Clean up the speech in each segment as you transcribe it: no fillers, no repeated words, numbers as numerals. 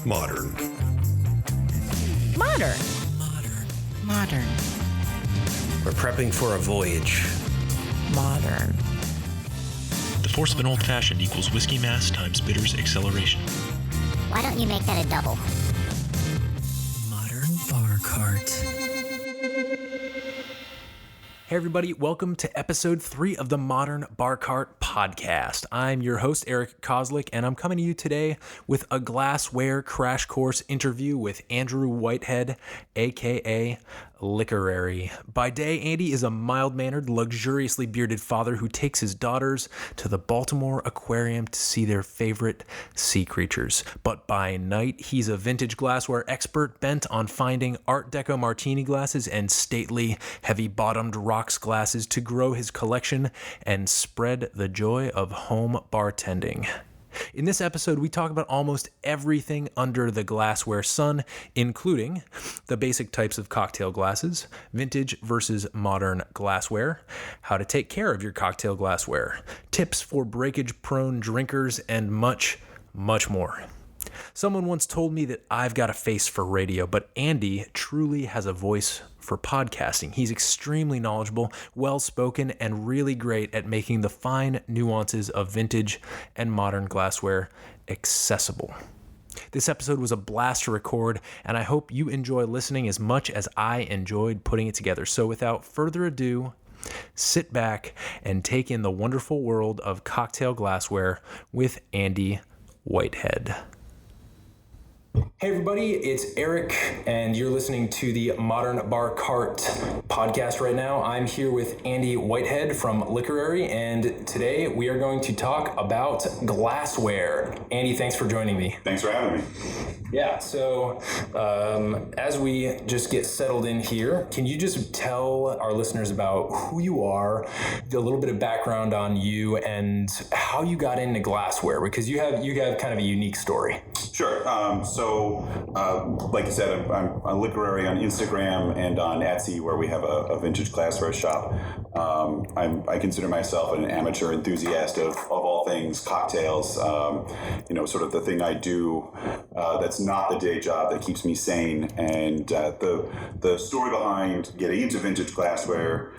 Modern. Modern. Modern. We're prepping for a voyage. Modern. The force of an old-fashioned equals whiskey mass times bitters acceleration. Why don't you make that a double? Modern bar cart. Hey everybody, welcome to episode 3 of the Modern Bar Cart podcast. I'm your host, Eric Kozlik, and I'm coming to you today with a Glassware crash course interview with Andrew Whitehead, aka Liquorary. By day, Andy is a mild-mannered, luxuriously bearded father who takes his daughters to the Baltimore aquarium to see their favorite sea creatures. But by night, he's a vintage glassware expert bent on finding Art Deco martini glasses and stately, heavy-bottomed rocks glasses to grow his collection and spread the joy of home bartending. In this episode, we talk about almost everything under the glassware sun, including the basic types of cocktail glasses, vintage versus modern glassware, how to take care of your cocktail glassware, tips for breakage-prone drinkers, and much, much more. Someone once told me that I've got a face for radio, but Andy truly has a voice for podcasting. He's extremely knowledgeable, well-spoken, and really great at making the fine nuances of vintage and modern glassware accessible. This episode was a blast to record, and I hope you enjoy listening as much as I enjoyed putting it together. So without further ado, sit back and take in the wonderful world of cocktail glassware with Andy Whitehead. Hey everybody, it's Eric, and you're listening to the Modern Bar Cart podcast right now. I'm here with Andy Whitehead from Liquorary, and today we are going to talk about glassware. Andy, thanks for joining me. Thanks for having me. Yeah, so as we just get settled in here, can you just tell our listeners about who you are, a little bit of background on you, and how you got into glassware? Because you have kind of a unique story. Sure. Like you said, I'm a Liquorary on Instagram and on Etsy, where we have a vintage glassware shop. I consider myself an amateur enthusiast of all things cocktails. Sort of the thing I do that's not the day job that keeps me sane. And the story behind getting into vintage glassware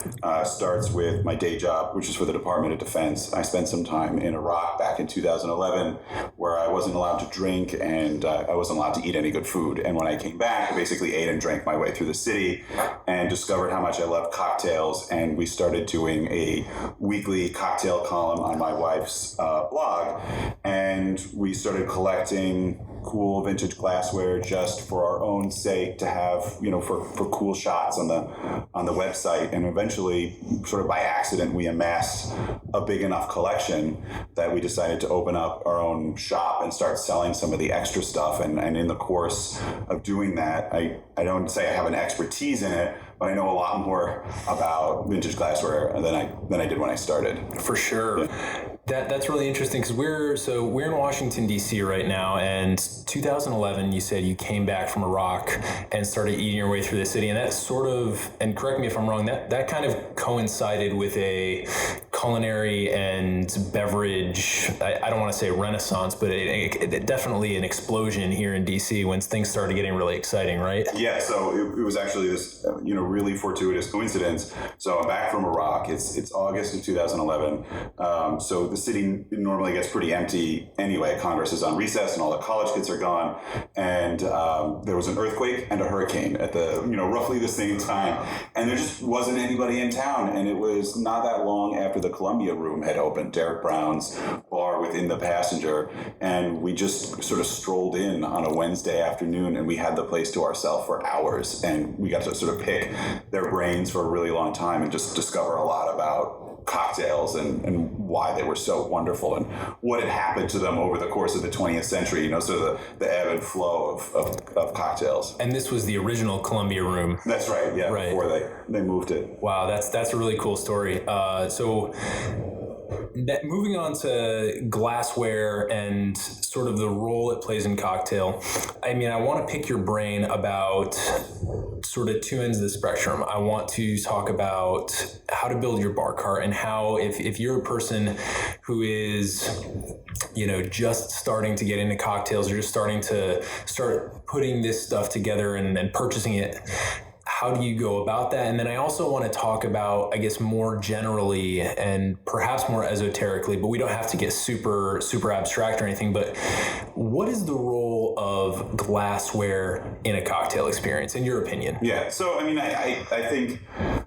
starts with my day job, which is for the Department of Defense. I spent some time in Iraq back in 2011, where I wasn't allowed to drink and I wasn't allowed to eat any good food. And when I came back, I basically ate and drank my way through the city and discovered how much I loved cocktails. And we started doing a weekly cocktail column on my wife's blog. And we started collecting cool vintage glassware just for our own sake to have, for cool shots on the website. And eventually, sort of by accident, we amassed a big enough collection that we decided to open up our own shop and start selling some of the extra stuff. And in the course of doing that, I don't say I have an expertise in it, but I know a lot more about vintage glassware than I did when I started. For sure. Yeah. That's really interesting because we're in Washington, D.C. right now, and 2011, you said you came back from Iraq and started eating your way through the city, and that sort of, and correct me if I'm wrong, that kind of coincided with a culinary and beverage, I don't want to say renaissance, but it definitely an explosion here in D.C. when things started getting really exciting, right? Yeah, so it was actually this, really fortuitous coincidence. So I'm back from Iraq. It's August of 2011. So the city normally gets pretty empty anyway. Congress is on recess and all the college kids are gone. And there was an earthquake and a hurricane at the, roughly the same time. And there just wasn't anybody in town. And it was not that long after the Columbia Room had opened, Derek Brown's bar within the Passenger. And we just sort of strolled in on a Wednesday afternoon and we had the place to ourselves for hours. And we got to sort of pick their brains for a really long time and just discover a lot about cocktails and why they were so wonderful and what had happened to them over the course of the 20th century, so the ebb and flow of cocktails. And this was the original Columbia Room. That's right, yeah, right. Before they moved it. Wow, that's a really cool story. Moving on to glassware and sort of the role it plays in cocktail, I want to pick your brain about sort of two ends of the spectrum. I want to talk about how to build your bar cart and how if you're a person who is, just starting to get into cocktails, or just starting to start putting this stuff together and purchasing it, how do you go about that? And then I also want to talk about, I guess, more generally and perhaps more esoterically, but we don't have to get super, super abstract or anything, but what is the role of glassware in a cocktail experience, in your opinion? Yeah. So,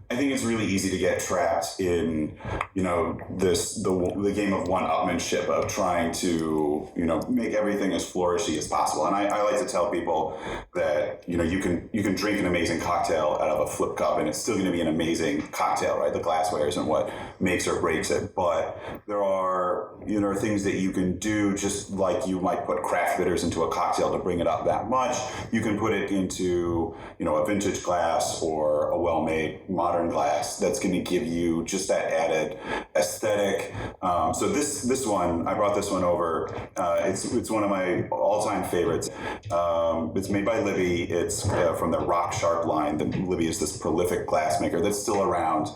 I think it's really easy to get trapped in, the game of one-upmanship of trying to, make everything as flourishy as possible. And I like to tell people that, you can drink an amazing cocktail out of a flip cup and it's still going to be an amazing cocktail, right? The glassware isn't what makes or breaks it. But there are, things that you can do, just like you might put craft bitters into a cocktail to bring it up that much. You can put it into, a vintage glass or a well-made modern glass that's going to give you just that added aesthetic. So this one, I brought this one over. It's one of my all-time favorites. It's made by Libby. It's from the Rock Sharp line. Libby is this prolific glassmaker that's still around,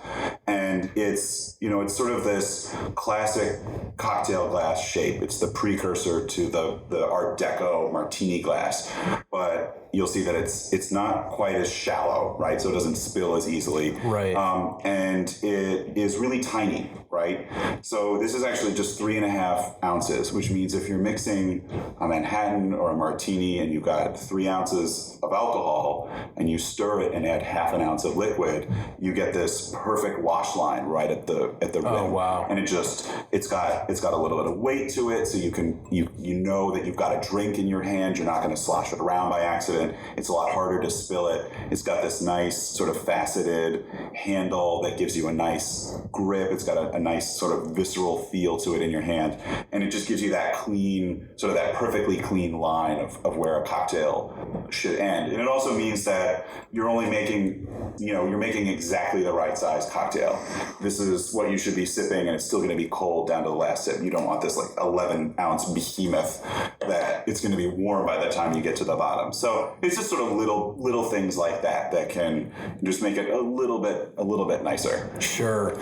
and it's sort of this classic cocktail glass shape. It's the precursor to the Art Deco martini glass, but you'll see that it's not quite as shallow, right? So it doesn't spill as easily. Right. And it is really tiny, right? So this is actually just 3.5 ounces, which means if you're mixing a Manhattan or a martini and you've got 3 ounces of alcohol and you stir it and add 1/2 ounce of liquid, you get this perfect wash line right at the rim. Oh, wow. And it's got a little bit of weight to it, so you know that you've got a drink in your hand. You're not going to slosh it around by accident. It's a lot harder to spill it. It's got this nice sort of faceted handle that gives you a nice grip. It's got a nice sort of visceral feel to it in your hand. And it just gives you that clean, sort of that perfectly clean line of where a cocktail should end. And it also means that you're only making, you're making exactly the right size cocktail. This is what you should be sipping, and it's still going to be cold down to the last sip. You don't want this 11 ounce behemoth that it's going to be warm by the time you get to the bottom. So it's just sort of little things like that can just make it a little bit nicer. Sure.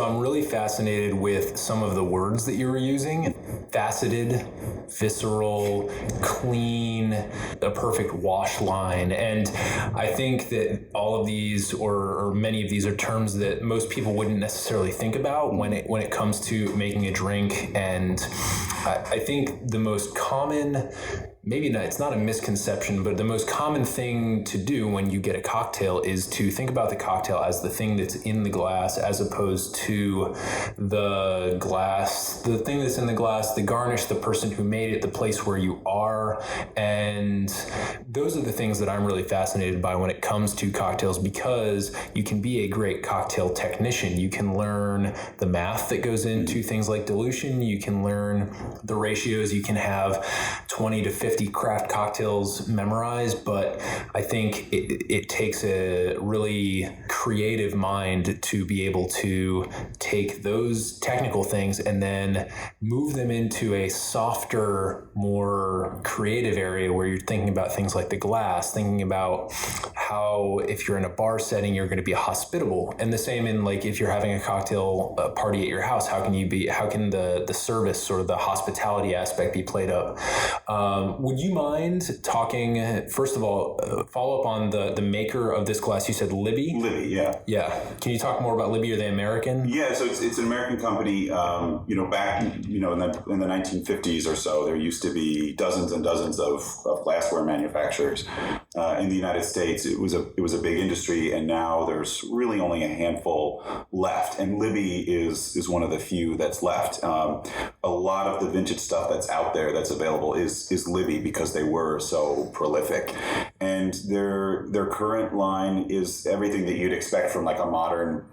I'm really fascinated with some of the words that you were using. Faceted, visceral, clean, a perfect wash line. And I think that all of these or many of these are terms that most people wouldn't necessarily think about when it comes to making a drink. And I think the most common, maybe not, it's not a misconception, but the most common thing to do when you get a cocktail is to think about the cocktail as the thing that's in the glass, as opposed to the glass, the thing that's in the glass, the garnish, the person who made it, the place where you are. And those are the things that I'm really fascinated by when it comes to cocktails, because you can be a great cocktail technician. You can learn the math that goes into things like dilution. You can learn the ratios. You can have 20 to 50 craft cocktails memorized, but I think it takes a really creative mind to be able to take those technical things and then move them into a softer, more creative area where you're thinking about things like the glass, thinking about how if you're in a bar setting, you're going to be hospitable. And the same in if you're having a cocktail party at your house, how can the service or the hospitality aspect be played up? Would you mind talking, first of all, follow up on the maker of this glass? You said Libby? Libby, yeah. Yeah. Can you talk more about Libby? Are they American? Yeah, so it's an American company. Back in the 1950s or so, there used to be dozens and dozens of glassware manufacturers in the United States. It was a big industry, and now there's really only a handful left. And Libby is one of the few that's left. A lot of the vintage stuff that's out there that's available is Libby, because they were so prolific. And their current line is everything that you'd expect from a modern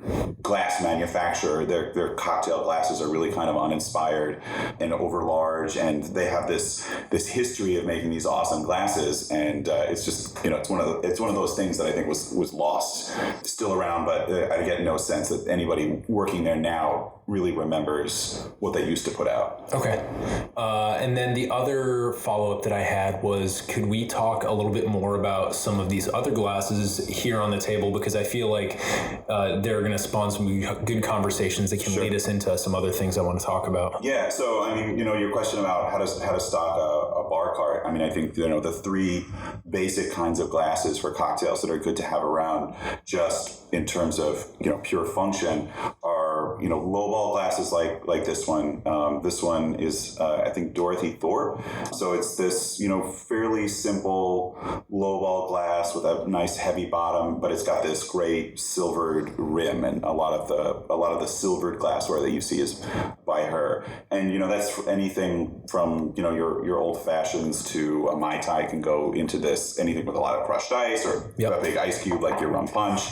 glass manufacturer. Their cocktail glasses are really kind of uninspired and overlarge, and they have this history of making these awesome glasses. And it's just it's one of those things that I think was lost. It's still around, but I get no sense that anybody working there now really remembers what they used to put out. Okay. And then the other follow-up that I had was, could we talk a little bit more about some of these other glasses here on the table, because I feel like they're going to spawn some good conversations that can lead us into some other things I want to talk about. Yeah. So, I mean, your question about how to stock a bar cart. I mean, I think, the three basic kinds of glasses for cocktails that are good to have around, just in terms of, pure function, are, lowball glasses like this one. This one is, I think, Dorothy Thorpe. So it's this, fairly simple lowball glass with a nice heavy bottom, but it's got this great silvered rim, and a lot of the silvered glassware that you see is by her. And that's anything from your old fashions to a Mai Tai can go into this. Anything with a lot of crushed ice or a big ice cube like your rum punch,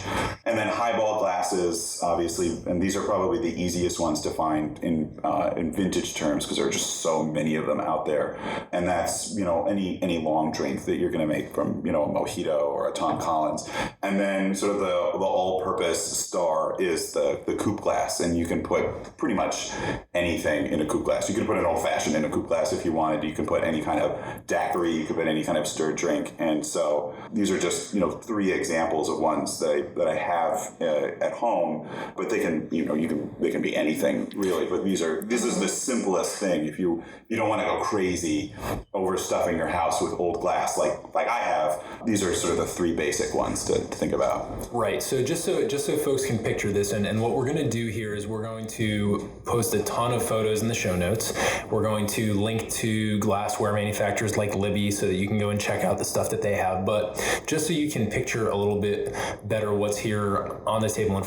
and then highball glasses, obviously, and these are probably the easiest ones to find in vintage terms, because there are just so many of them out there. And that's any long drink that you're going to make from a mojito or a Tom Collins. And then sort of the all-purpose star is the coupe glass, and you can put pretty much anything in a coupe glass. You can put an old-fashioned in a coupe glass if you wanted. You can put any kind of daiquiri. You can put any kind of stirred drink. And so these are just three examples of ones that I have at home, but they can they can be anything really. But this is the simplest thing. If you don't want to go crazy overstuffing your house with old glass like I have, these are sort of the three basic ones to think about. Right. So just so folks can picture this, and what we're going to do here is we're going to post a ton of photos in the show notes. We're going to link to glassware manufacturers like Libby so that you can go and check out the stuff that they have. But just so you can picture a little bit better what's here on the table in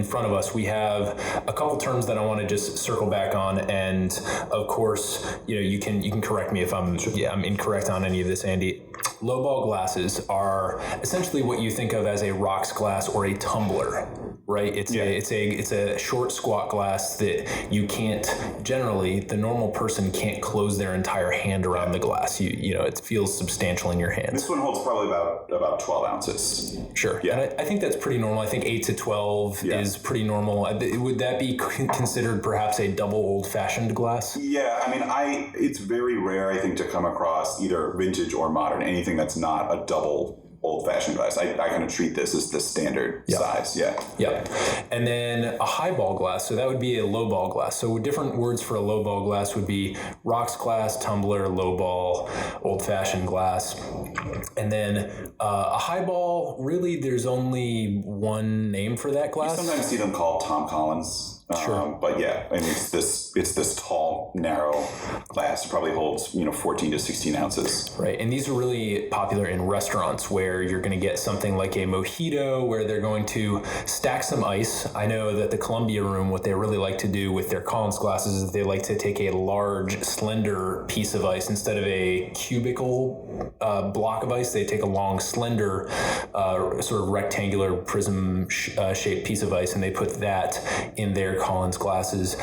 front of us, we have a couple terms that I want to just circle back on, and of course, you can correct me if I'm incorrect on any of this, Andy. Lowball glasses are essentially what you think of as a rocks glass or a tumbler, right? It's a short, squat glass that you can't, generally, the normal person can't close their entire hand around the glass. It feels substantial in your hands. This one holds probably about 12 ounces. Sure. Yeah. And I think that's pretty normal. I think 8 to 12 is pretty normal. Would that be considered perhaps a double old-fashioned glass? Yeah. I mean, it's very rare, I think, to come across either vintage or modern, anything that's not a double old-fashioned glass. I kind of treat this as the standard size. Yeah. Yep. And then a highball glass. So that would be a lowball glass. So different words for a lowball glass would be rocks glass, tumbler, lowball, old-fashioned glass. And then a highball, really, there's only one name for that glass. You sometimes see them called Tom Collins. Sure. But yeah, I mean, it's this tall, narrow glass. It probably holds 14 to 16 ounces. Right, and these are really popular in restaurants where you're going to get something like a mojito where they're going to stack some ice. I know that the Columbia Room, what they really like to do with their Collins glasses is they like to take a large, slender piece of ice instead of a cubical block of ice. They take a long, slender, sort of rectangular prism shaped piece of ice, and they put that in their Collins glasses,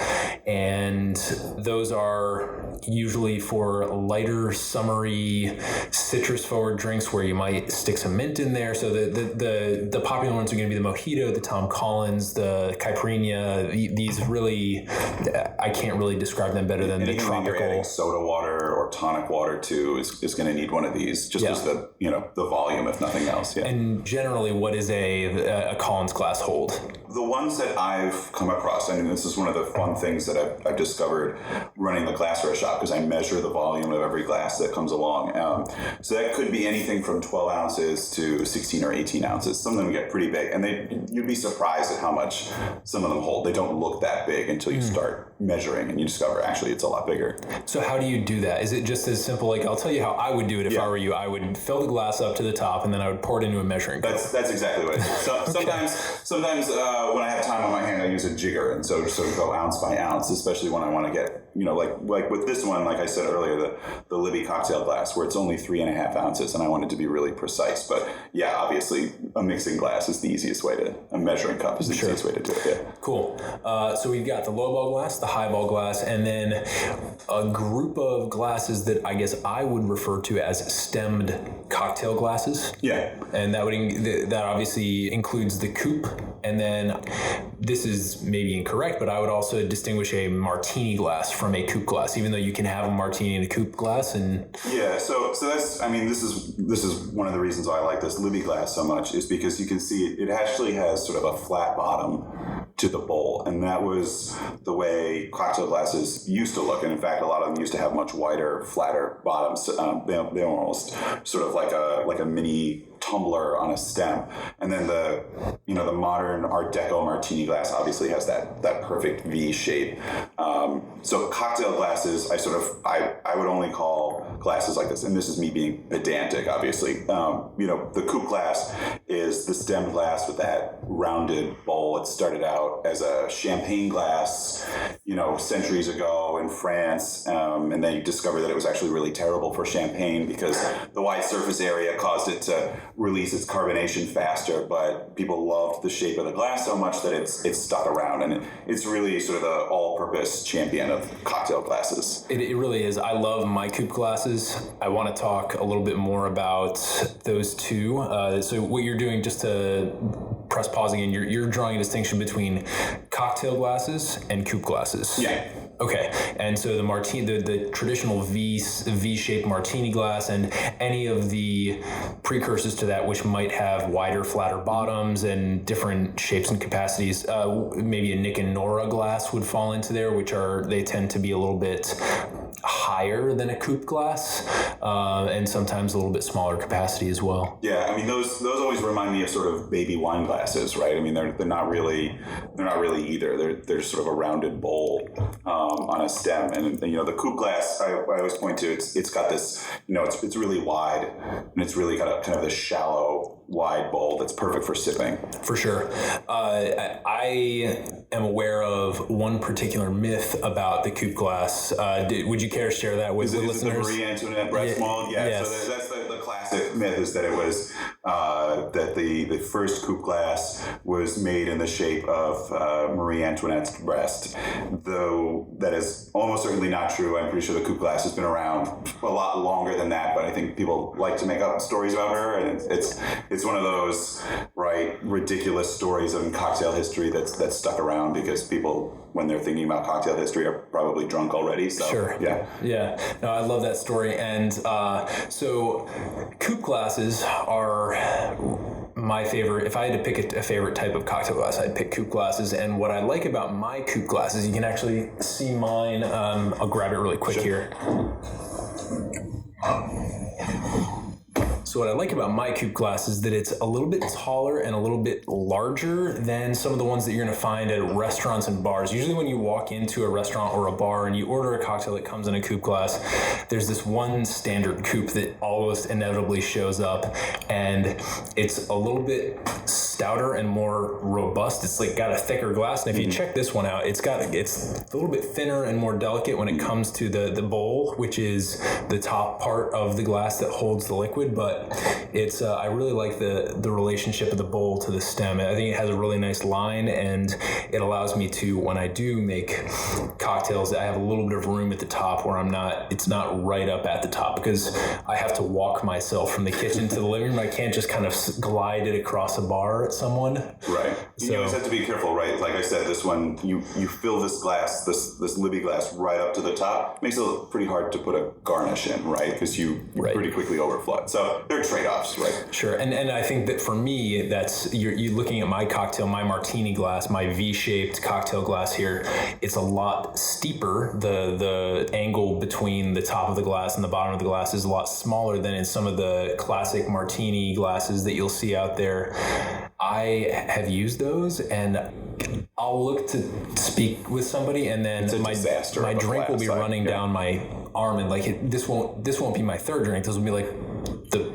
and those are usually for lighter, summery, citrus-forward drinks where you might stick some mint in there. So the popular ones are going to be the mojito, the Tom Collins, the caipirinha. These really, I can't really describe them better than the tropical. You're adding soda water or tonic water to is going to need one of these, just as the volume, if nothing else. Yeah. And generally, what is a Collins glass hold? The ones that I've come across, I mean, this is one of the fun things that I've discovered running the glassware shop, because I measure the volume of every glass that comes along. So that could be anything from 12 ounces to 16 or 18 ounces. Some of them get pretty big, and you'd be surprised at how much some of them hold. They don't look that big until you start measuring, and you discover actually it's a lot bigger. So how do you do that? Is it just as simple? Like, I'll tell you how I would do it if I were you. I would fill the glass up to the top, and then I would pour it into a measuring cup. That's exactly what I do. So, sometimes when I have time on my hand, I use a jigger, and so sort of go ounce by ounce, especially when I want to get, like with this one, like I said earlier, the Libby cocktail glass, where it's only 3.5 ounces, and I want it to be really precise. But yeah, obviously, a mixing glass is the easiest way a measuring cup is the easiest way to do it. Yeah. Cool. So we've got the lowball glass, the highball glass, and then a group of glasses that I guess I would refer to as stemmed cocktail glasses. Yeah. And that obviously includes the coupe. And then this is maybe incorrect, but I would also distinguish a martini glass from a coupe glass, even though you can have a martini in a coupe glass. And yeah, so that's, I mean, this is one of the reasons why I like this Libby glass so much, is because you can see it actually has sort of a flat bottom to the bowl, and that was the way cocktail glasses used to look. And in fact, a lot of them used to have much wider, flatter bottoms. They almost sort of like a mini tumbler on a stem. And then the modern Art Deco martini glass obviously has that perfect V shape. So cocktail glasses, I would only call glasses like this, and this is me being pedantic, obviously. The coupe glass is the stemmed glass with that rounded bowl. It started out as a champagne glass, centuries ago in France, and then you discover that it was actually really terrible for champagne because the wide surface area caused it to release its carbonation faster, but people loved the shape of the glass so much that it's stuck around, and it's really sort of the all-purpose champion of cocktail glasses. It really is. I love my coupe glasses. I want to talk a little bit more about those two. So what you're doing, just to press pause again, you're drawing a distinction between cocktail glasses and coupe glasses. Yeah. Okay, and so the traditional V-shaped martini glass, and any of the precursors to that, which might have wider, flatter bottoms and different shapes and capacities, maybe a Nick and Nora glass would fall into there, they tend to be a little bit higher than a coupe glass, and sometimes a little bit smaller capacity as well. Yeah, I mean those always remind me of sort of baby wine glasses, right? I mean they're not really either. They're just sort of a rounded bowl on a stem, and the coupe glass I always point to. It's got this, it's really wide, and it's really got kind of this shallow, wide bowl that's perfect for sipping. For sure. I am aware of one particular myth about the coupe glass. Would you care to share that with the listeners? Is it the Marie Antoinette breast mold? Yeah. Yes. So that's the classic myth, is that it was that the first coupe glass was made in the shape of Marie Antoinette's breast, though that is almost certainly not true. I'm pretty sure the coupe glass has been around a lot longer than that, but I think people like to make up stories about her, and it's one of those ridiculous stories in cocktail history that's stuck around because people, when they're thinking about cocktail history, are probably drunk already. So, sure. Yeah. No, I love that story. And so coupe glasses are my favorite. If I had to pick a favorite type of cocktail glass, I'd pick coupe glasses. And what I like about my coupe glasses, you can actually see mine. I'll grab it really quick here. So what I like about my coupe glass is that it's a little bit taller and a little bit larger than some of the ones that you're going to find at restaurants and bars. Usually when you walk into a restaurant or a bar and you order a cocktail that comes in a coupe glass, there's this one standard coupe that almost inevitably shows up, and it's a little bit stouter and more robust. It's got a thicker glass, and if you check this one out, it's a little bit thinner and more delicate when it comes to the bowl, which is the top part of the glass that holds the liquid, but it's I really like the relationship of the bowl to the stem. I think it has a really nice line, and it allows me to, when I do make cocktails, I have a little bit of room at the top where it's not right up at the top, because I have to walk myself from the kitchen to the living room. I can't just kind of glide it across a bar at someone. Right. So, you always have to be careful, right? Like I said, this one, you fill this glass, this Libby glass right up to the top. Makes it pretty hard to put a garnish in, right? Because you pretty quickly overflow it. So there are trade-offs, right? Sure. And I think that for me, that's you're looking at my cocktail, my martini glass, my V-shaped cocktail glass here. It's a lot steeper. The angle between the top of the glass and the bottom of the glass is a lot smaller than in some of the classic martini glasses that you'll see out there. I have used those, and I'll look to speak with somebody, and then my drink will be running down my arm, and this won't be my third drink. This will be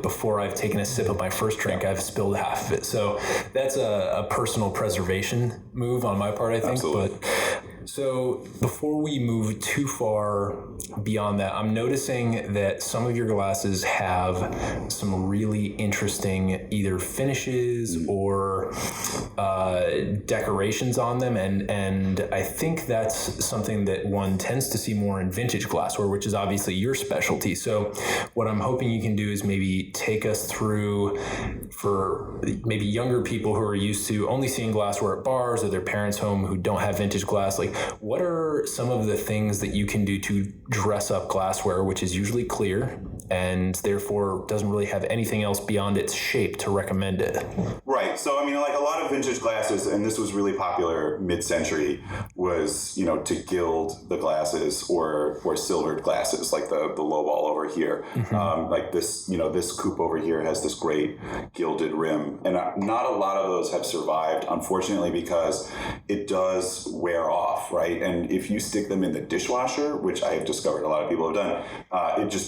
before I've taken a sip of my first drink, I've spilled half of it. So that's a personal preservation move on my part, I think. Absolutely. So before we move too far beyond that, I'm noticing that some of your glasses have some really interesting either finishes or decorations on them, and I think that's something that one tends to see more in vintage glassware, which is obviously your specialty. So what I'm hoping you can do is maybe take us through, for maybe younger people who are used to only seeing glassware at bars or their parents' home who don't have vintage glass, like what are some of the things that you can do to dress up glassware, which is usually clear and therefore doesn't really have anything else beyond its shape to recommend it? Right. So, I mean, like a lot of vintage glasses, and this was really popular mid-century, was, to gild the glasses or silvered glasses, like the low ball over here. Like this, this coupe over here has this great gilded rim. And not a lot of those have survived, unfortunately, because it does wear off, right? And if you stick them in the dishwasher, which I have discovered a lot of people have done,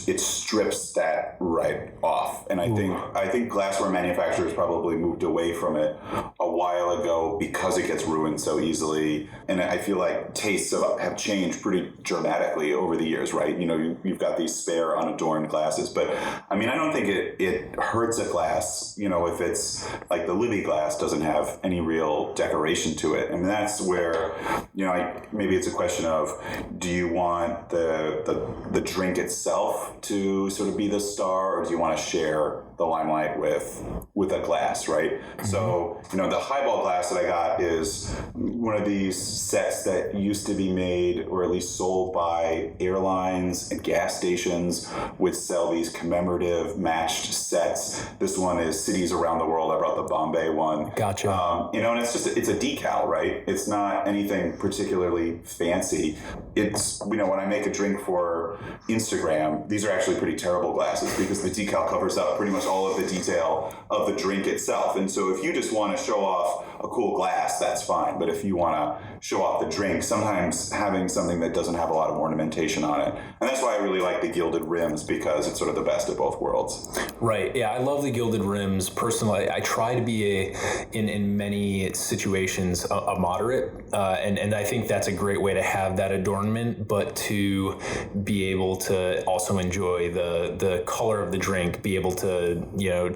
it strips that right off. And I think glassware manufacturers probably moved away from it a while ago because it gets ruined so easily. And I feel like tastes have changed pretty dramatically over the years, right? You've got these spare unadorned glasses, but I mean, I don't think it hurts a glass, if it's like the Libby glass doesn't have any real decoration to it. And that's where, maybe it's a question of, do you want the drink itself to sort of be the star, or do you want to share the limelight with a glass, right? So, the highball glass that I got is one of these sets that used to be made, or at least sold by airlines and gas stations, would sell these commemorative matched sets. This one is cities around the world. I brought the Bombay one. Gotcha. And it's a decal, right? It's not anything particularly fancy. It's, when I make a drink for Instagram, these are actually pretty terrible glasses because the decal covers up pretty much all of the detail of the drink itself. And so if you just want to show off a cool glass, that's fine. But if you want to show off the drink, sometimes having something that doesn't have a lot of ornamentation on it. And that's why I really like the gilded rims, because it's sort of the best of both worlds. Right. Yeah, I love the gilded rims. Personally, I try to be in many situations a moderate, and I think that's a great way to have that adornment, but to be able to also enjoy the color of the drink, be able to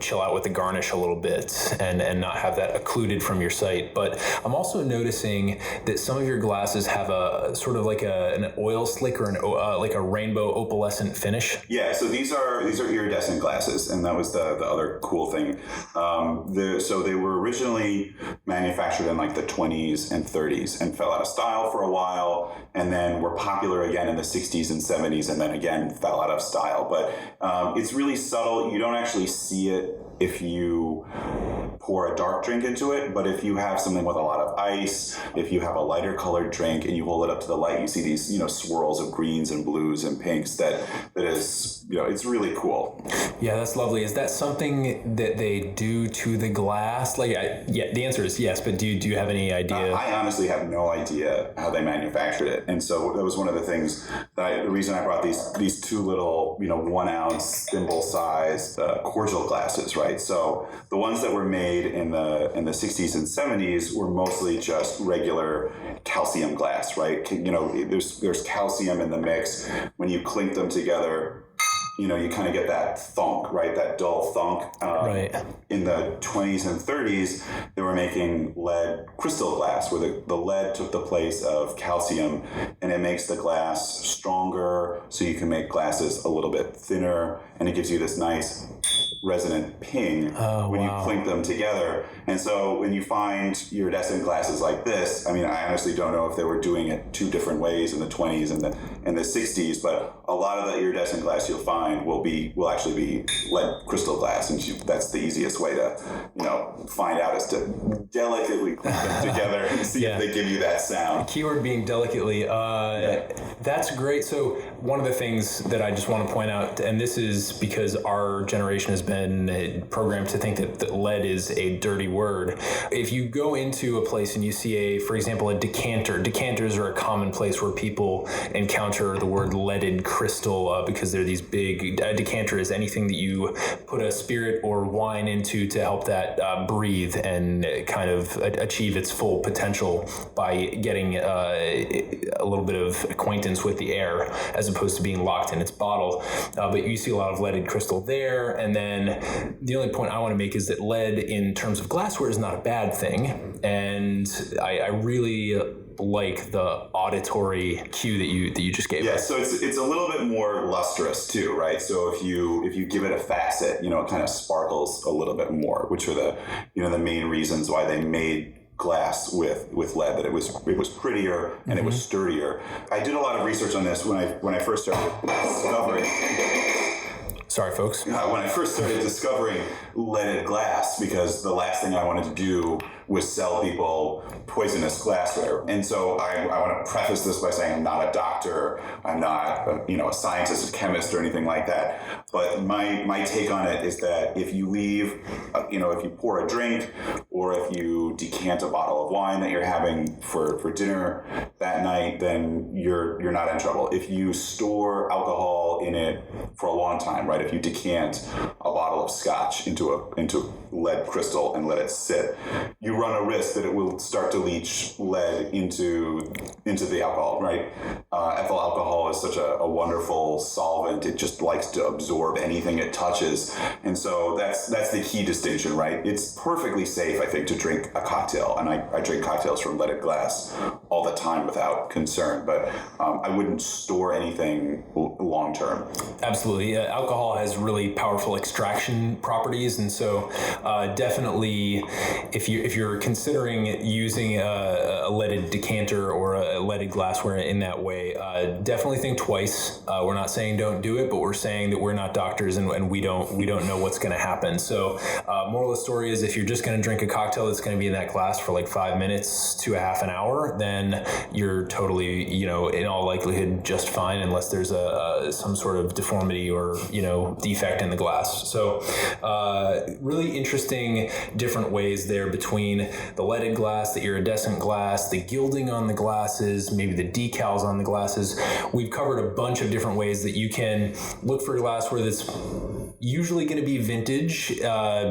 chill out with the garnish a little bit, and not have that occluded from your sight. But I'm also noticing that some of your glasses have a sort of like an oil slick or like a rainbow opalescent finish. Yeah, so these are iridescent glasses, and that was the other cool thing. So they were originally manufactured in like the 20s and 30s and fell out of style for a while, and then were popular again in the 60s and 70s, and then again fell out of style. But it's really subtle. You don't actually see it if you pour a dark drink into it, but if you have something with a lot of ice, if you have a lighter colored drink and you hold it up to the light, you see these swirls of greens and blues and pinks that is it's really cool. Yeah, that's lovely. Is that something that they do to the glass? Like, the answer is yes, but do you have any idea? I honestly have no idea how they manufactured it, and so that was one of the things the reason I brought these two little 1 ounce thimble sized cordial glasses, right? So the ones that were made in the 60s and 70s were mostly just regular calcium glass, right? There's calcium in the mix. When you clink them together, you kind of get that thunk, right? That dull thunk. Right. In the 20s and 30s, they were making lead crystal glass, where the lead took the place of calcium, and it makes the glass stronger, so you can make glasses a little bit thinner, and it gives you this nice resonant ping when you clink them together. And so when you find iridescent glasses like this, I mean, I honestly don't know if they were doing it two different ways in the 20s and the 60s, but a lot of the iridescent glass you'll find will actually be lead crystal glass, and that's the easiest way to find out, is to delicately clink them together and see if they give you that sound. Keyword being delicately. That's great. So one of the things that I just want to point out, and this is because our generation has been programmed to think that lead is a dirty word. If you go into a place and you see for example, a decanter. Decanters are a common place where people encounter the word leaded crystal because they're these big a decanter is anything that you put a spirit or wine into to help that breathe and kind of achieve its full potential by getting a little bit of acquaintance with the air as opposed to being locked in its bottle. But you see a lot of leaded crystal there. And then the only point I want to make is that lead in terms of glassware is not a bad thing. And I really like the auditory cue that you just gave us. So it's a little bit more lustrous too, right? So if you give it a facet, it kind of sparkles a little bit more, which are the main reasons why they made glass with lead, that it was prettier and it was sturdier. I did a lot of research on this when I first started discovering. Sorry, folks. When I first started discovering leaded glass, because the last thing I wanted to do was sell people poisonous glassware. And so I want to preface this by saying I'm not a doctor, I'm not a scientist, a chemist, or anything like that. But my take on it is that if you leave, if you pour a drink or if you decant a bottle of wine that you're having for dinner that night, then you're not in trouble. If you store alcohol in it for a long time, right? If you decant a bottle of scotch into lead crystal and let it sit, you run a risk that it will start to leach lead into the alcohol, right? Ethyl alcohol is such a wonderful solvent. It just likes to absorb anything it touches. And so that's the key distinction, right? It's perfectly safe, I think, to drink a cocktail. And I drink cocktails from leaded glass all the time without concern. But I wouldn't store anything long term. Absolutely. Alcohol has really powerful extraction properties. And so definitely, if you're considering using a leaded decanter or a leaded glassware in that way, definitely think twice. We're not saying don't do it, but we're saying that we're not doctors and we don't know what's going to happen. So moral of the story is, if you're just going to drink a cocktail that's going to be in that glass for like 5 minutes to a half an hour, then you're totally, in all likelihood, just fine, unless there's some sort of deformity or, defect in the glass. So really interesting different ways there between the leaded glass, the iridescent glass, the gilding on the glasses, maybe the decals on the glasses. We've covered a bunch of different ways that you can look for glassware that's usually going to be vintage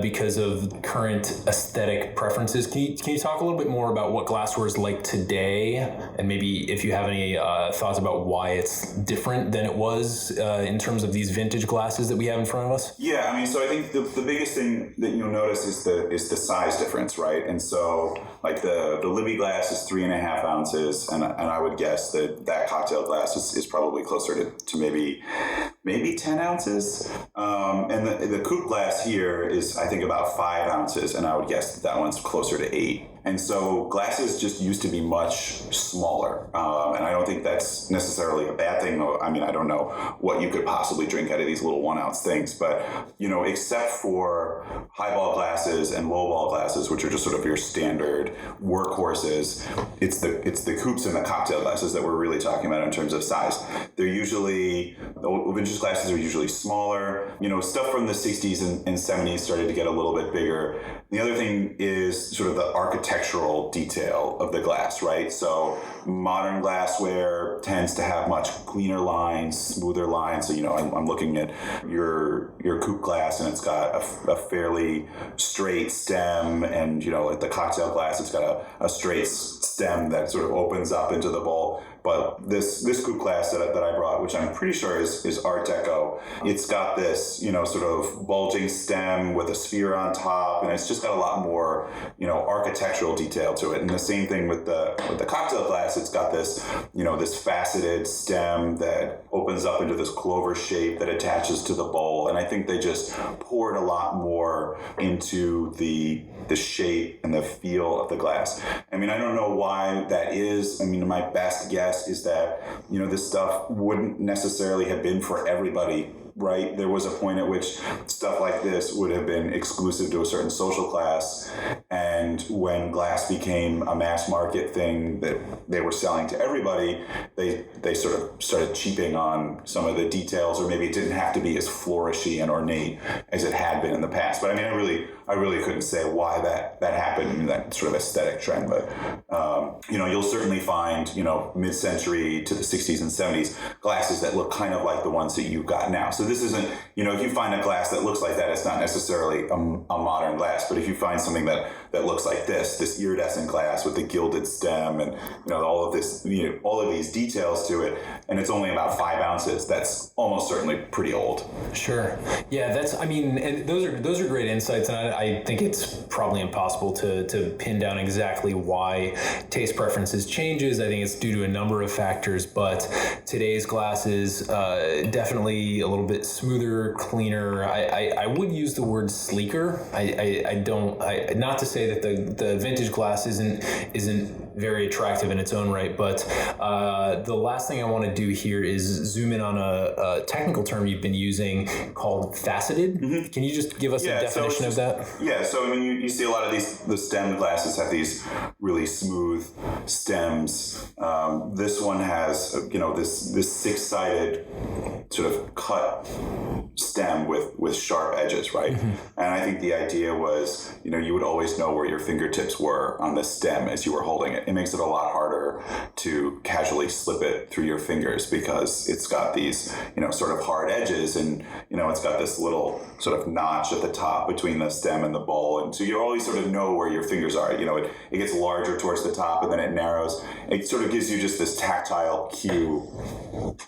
because of current aesthetic preferences. Can you talk a little bit more about what glassware is like today, and maybe if you have any thoughts about why it's different than it was in terms of these vintage glasses that we have in front of us? Yeah, so I think the biggest thing that you'll notice is the size difference, right? And so like the Libby glass is 3.5 ounces, and I would guess that cocktail glass is probably closer to maybe 10 ounces. And the coupe glass here is, I think, about 5 ounces, and I would guess that one's closer to 8. And so glasses just used to be much smaller. And I don't think that's necessarily a bad thing. I mean, I don't know what you could possibly drink out of these little 1 ounce things, but, except for highball glasses and lowball glasses, which are just sort of your standard workhorses, it's the coupes and the cocktail glasses that we're really talking about in terms of size. The vintage glasses are usually smaller. Stuff from the 60s and 70s started to get a little bit bigger. The other thing is sort of the architectural detail of the glass, right? So modern glassware tends to have much cleaner lines, smoother lines. So, I'm looking at your coupe glass, and it's got a fairly straight stem, and, at the cocktail glass, it's got a straight stem that sort of opens up into the bowl. But this coupe glass that I brought, which I'm pretty sure is Art Deco, it's got this, sort of bulging stem with a sphere on top, and it's just got a lot more, architectural detail to it. And the same thing with the cocktail glass, it's got this, this faceted stem that opens up into this clover shape that attaches to the bowl. And I think they just poured a lot more into the shape and the feel of the glass. I mean, I don't know why that is. I mean, my best guess is that, this stuff wouldn't necessarily have been for everybody, right? There was a point at which stuff like this would have been exclusive to a certain social class, and And when glass became a mass market thing that they were selling to everybody, they sort of started cheaping on some of the details, or maybe it didn't have to be as flourishy and ornate as it had been in the past. But I mean, I really couldn't say why that happened, that sort of aesthetic trend. But you'll certainly find, mid-century to the 60s and 70s glasses that look kind of like the ones that you've got now. So this isn't, if you find a glass that looks like that, it's not necessarily a modern glass. But if you find something that looks like this iridescent glass with the gilded stem and all of this, all of these details to it, and it's only about 5 ounces, that's almost certainly pretty old. Sure. Yeah, and those are great insights, and I think it's probably impossible to pin down exactly why taste preferences changes. I think it's due to a number of factors, but today's glasses definitely a little bit smoother, cleaner. I would use the word sleeker. I don't not to say that the vintage glass isn't very attractive in its own right, but the last thing I want to do here is zoom in on a technical term you've been using called faceted. Mm-hmm. Can you just give us a definition of that? Yeah, so I mean, you see a lot of the stemmed glasses have these really smooth stems. This one has this six-sided sort of cut stem with sharp edges, right? Mm-hmm. And I think the idea was, you would always know where your fingertips were on the stem as you were holding it. It makes it a lot harder to casually slip it through your fingers because it's got these, sort of hard edges, and, it's got this little sort of notch at the top between the stem and the bowl. And so you always sort of know where your fingers are. It gets larger towards the top and then it narrows. It sort of gives you just this tactile cue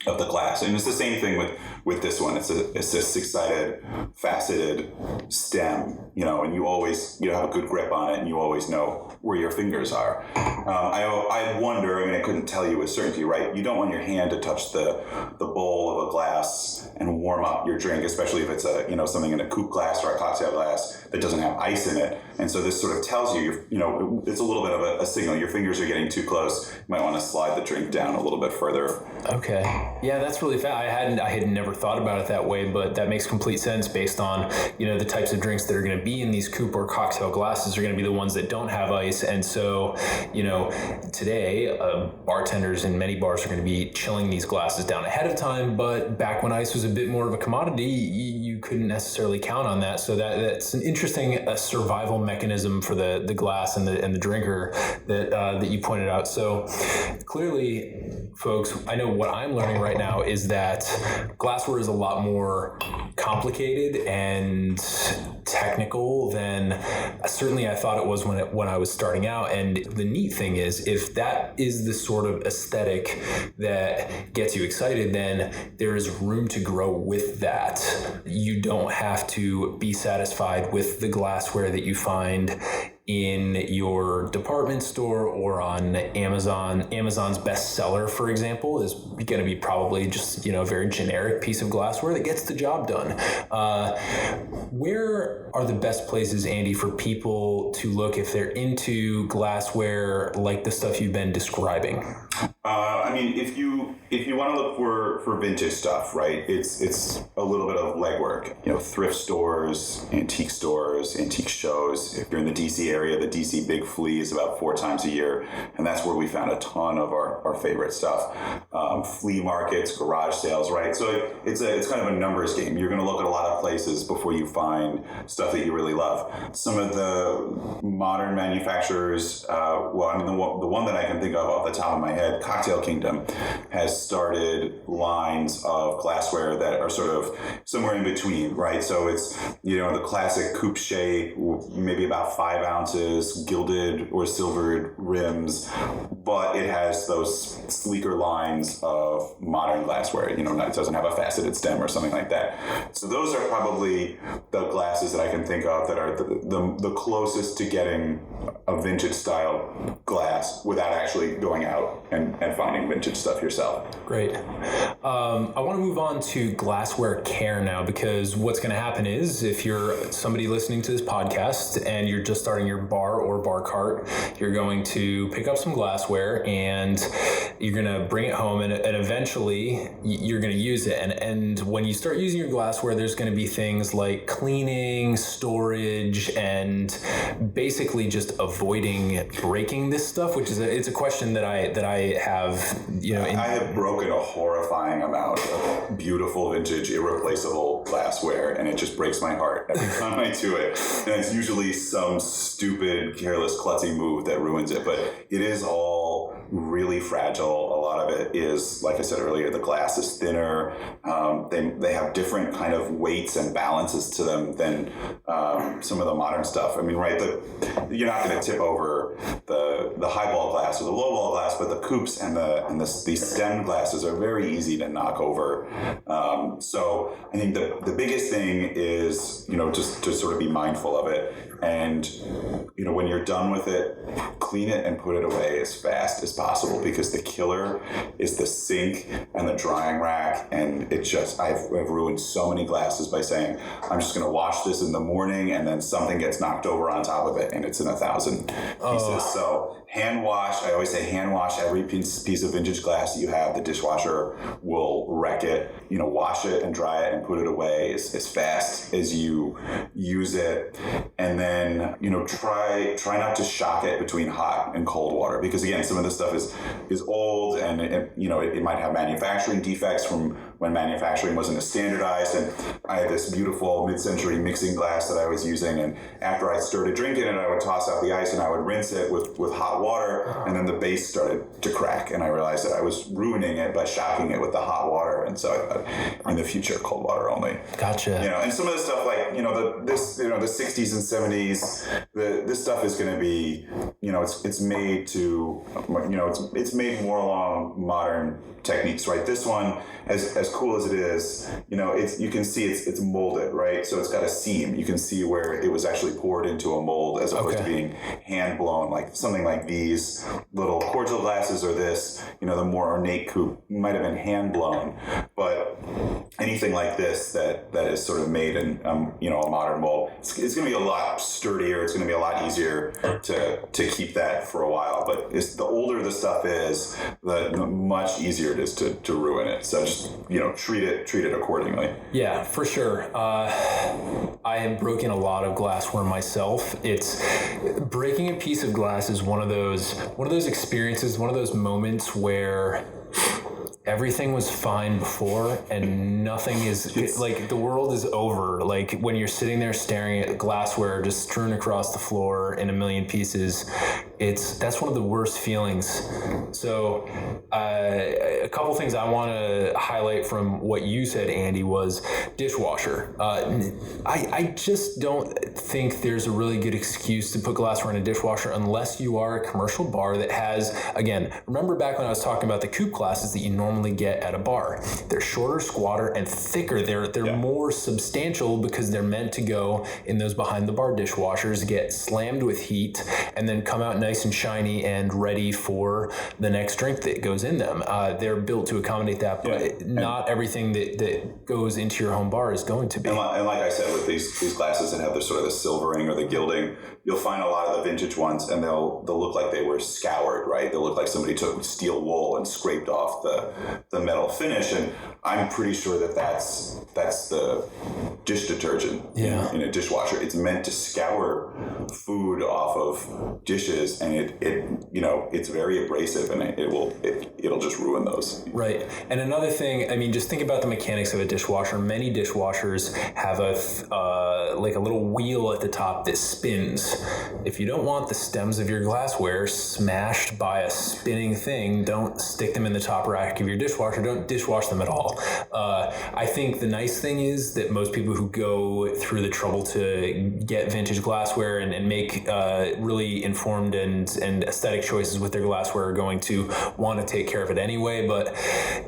of the glass. And it's the same thing with this one. It's a six-sided, faceted stem, and you always have a good grip on it, and you always know where your fingers are. I wonder, I couldn't tell you with certainty, right? You don't want your hand to touch the bowl of a glass and warm up your drink, especially if it's something in a coupe glass or a cocktail glass that doesn't have ice in it. And so this sort of tells you, it's a little bit of a signal. Your fingers are getting too close. You might want to slide the drink down a little bit further. Okay. Yeah, that's really fast. I had never thought about it that way, but that makes complete sense based on, the types of drinks that are going to be in these coupe or cocktail glasses are going to be the ones that don't have ice. And so, today, bartenders in many bars are going to be chilling these glasses down ahead of time. But back when ice was a bit more of a commodity, you couldn't necessarily count on that. So that's an interesting survival mechanism for the glass and the drinker that you pointed out. So clearly, folks, I know what I'm learning right now is that glassware is a lot more complicated and technical than certainly I thought it was when I was starting out. And the neat thing is, if that is the sort of aesthetic that gets you excited, then there is room to grow with that. You don't have to be satisfied with the glassware that you find in your department store or on Amazon. Amazon's bestseller, for example, is going to be probably just, a very generic piece of glassware that gets the job done. Where are the best places, Andy, for people to look if they're into glassware like the stuff you've been describing? If you want to look for vintage stuff, right, it's a little bit of legwork. Thrift stores, antique shows. If you're in the DC area, the DC Big Flea is about 4 times a year, and that's where we found a ton of our favorite stuff. Flea markets, garage sales, right? So it's kind of a numbers game. You're going to look at a lot of places before you find stuff that you really love. Some of the modern manufacturers, the one that I can think of off the top of my head, Cocktail Kingdom, has started lines of glassware that are sort of somewhere in between, right? So it's, the classic coupe shape, maybe about 5 ounces, gilded or silvered rims, but it has those sleeker lines of modern glassware. It doesn't have a faceted stem or something like that. So those are probably the glasses that I can think of that are the closest to getting a vintage style glass without actually going out and finding vintage stuff yourself. Great. I want to move on to glassware care now, because what's going to happen is if you're somebody listening to this podcast and you're just starting your bar or bar cart, you're going to pick up some glassware and you're going to bring it home, and eventually you're going to use it. And when you start using your glassware, there's going to be things like cleaning, storage, and basically just avoiding breaking this stuff, which is it's a question that I have, I have broken a horrifying amount of beautiful, vintage, irreplaceable glassware, and it just breaks my heart every time I do it. And it's usually some stupid, careless, klutzy move that ruins it, but it is all really fragile. A lot of it is, like I said earlier, the glass is thinner. They have different kind of weights and balances to them than some of the modern stuff. I mean, right, you're not going to tip over the highball glass or the lowball glass, but the coupes and these stem glasses are very easy to knock over. So I think the biggest thing is, just to sort of be mindful of it. And, when you're done with it, clean it and put it away as fast as possible, because the killer is the sink and the drying rack. And I've ruined so many glasses by saying, I'm just going to wash this in the morning, and then something gets knocked over on top of it and it's in 1,000 pieces. So hand wash, I always say hand wash every piece of vintage glass that you have. The dishwasher will wreck it. Wash it and dry it and put it away as fast as you use it. And then, try not to shock it between hot and cold water, because again, some of this stuff is old, and it might have manufacturing defects from when manufacturing wasn't as standardized. And I had this beautiful mid-century mixing glass that I was using, and after I started drinking it, I would toss out the ice and I would rinse it with hot water, and then the base started to crack, and I realized that I was ruining it by shocking it with the hot water. And so I thought, in the future, cold water only. Gotcha. And some of the stuff like the 60s and 70s, this stuff is going to be, it's made to, it's made more along modern techniques, right? This one, as cool as it is, you can see it's molded, right? So it's got a seam. You can see where it was actually poured into a mold as opposed to being hand blown, like something like these little cordial glasses or this, the more ornate coupe might have been hand blown. But anything like this that is sort of made in, a modern mold, it's going to be a lot sturdier. It's going to be a lot easier to keep that for a while. But the older the stuff is, the much easier it is to ruin it. So just, treat it accordingly. Yeah, for sure. I have broken a lot of glassware myself. It's breaking a piece of glass is one of those experiences, one of those moments where everything was fine before and nothing is like the world is over. Like when you're sitting there staring at glassware just strewn across the floor in a million pieces, that's one of the worst feelings. So a couple things I want to highlight from what you said, Andy, was dishwasher. I just don't think there's a really good excuse to put glassware in a dishwasher unless you are a commercial bar that has, again, remember back when I was talking about the coupe glasses that you normally get at a bar. They're shorter, squatter, and thicker. They're more substantial because they're meant to go in those behind the bar dishwashers, get slammed with heat, and then come out nice and shiny and ready for the next drink that goes in them. They're built to accommodate that, but not everything that goes into your home bar is going to be. And like I said, with these glasses that have the sort of the silvering or the gilding, you'll find a lot of the vintage ones, and they'll look like they were scoured, right? They'll look like somebody took steel wool and scraped off the metal finish, and I'm pretty sure that's the dish detergent in a dishwasher. It's meant to scour food off of dishes, and it's very abrasive, and it'll just ruin those. Right. And another thing, I mean, just think about the mechanics of a dishwasher. Many dishwashers have like a little wheel at the top that spins. If you don't want the stems of your glassware smashed by a spinning thing, don't stick them in the top rack of your dishwasher. Don't dishwash them at all. I think the nice thing is that most people who go through the trouble to get vintage glassware and make really informed and aesthetic choices with their glassware are going to want to take care of it anyway. But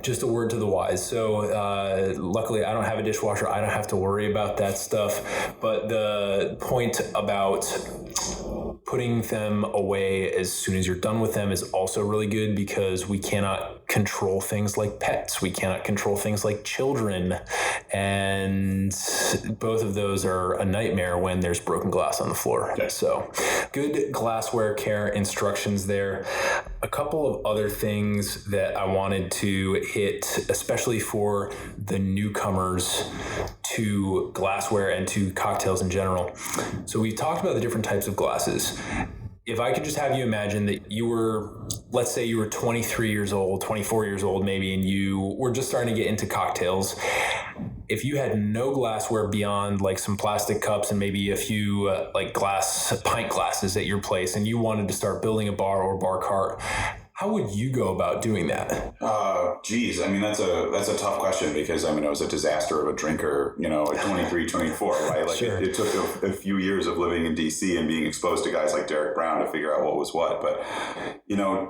just a word to the wise. So luckily I don't have a dishwasher. I don't have to worry about that stuff. But the point about putting them away as soon as you're done with them is also really good, because we cannot control things like pets. We cannot control things like children. And both of those are a nightmare when there's broken glass on the floor. Okay. So good glassware care instructions there. A couple of other things that I wanted to hit, especially for the newcomers to glassware and to cocktails in general. So we've talked about the different types of glasses. If I could just have you imagine that you were, let's say you were 23 years old, 24 years old maybe, and you were just starting to get into cocktails. If you had no glassware beyond like some plastic cups and maybe a few like pint glasses at your place, and you wanted to start building a bar or bar cart, how would you go about doing that? Geez, I mean, that's a tough question because, I mean, I was a disaster of a drinker, at 23, 24, right? Like Sure. it took a few years of living in DC and being exposed to guys like Derek Brown to figure out what was what. But,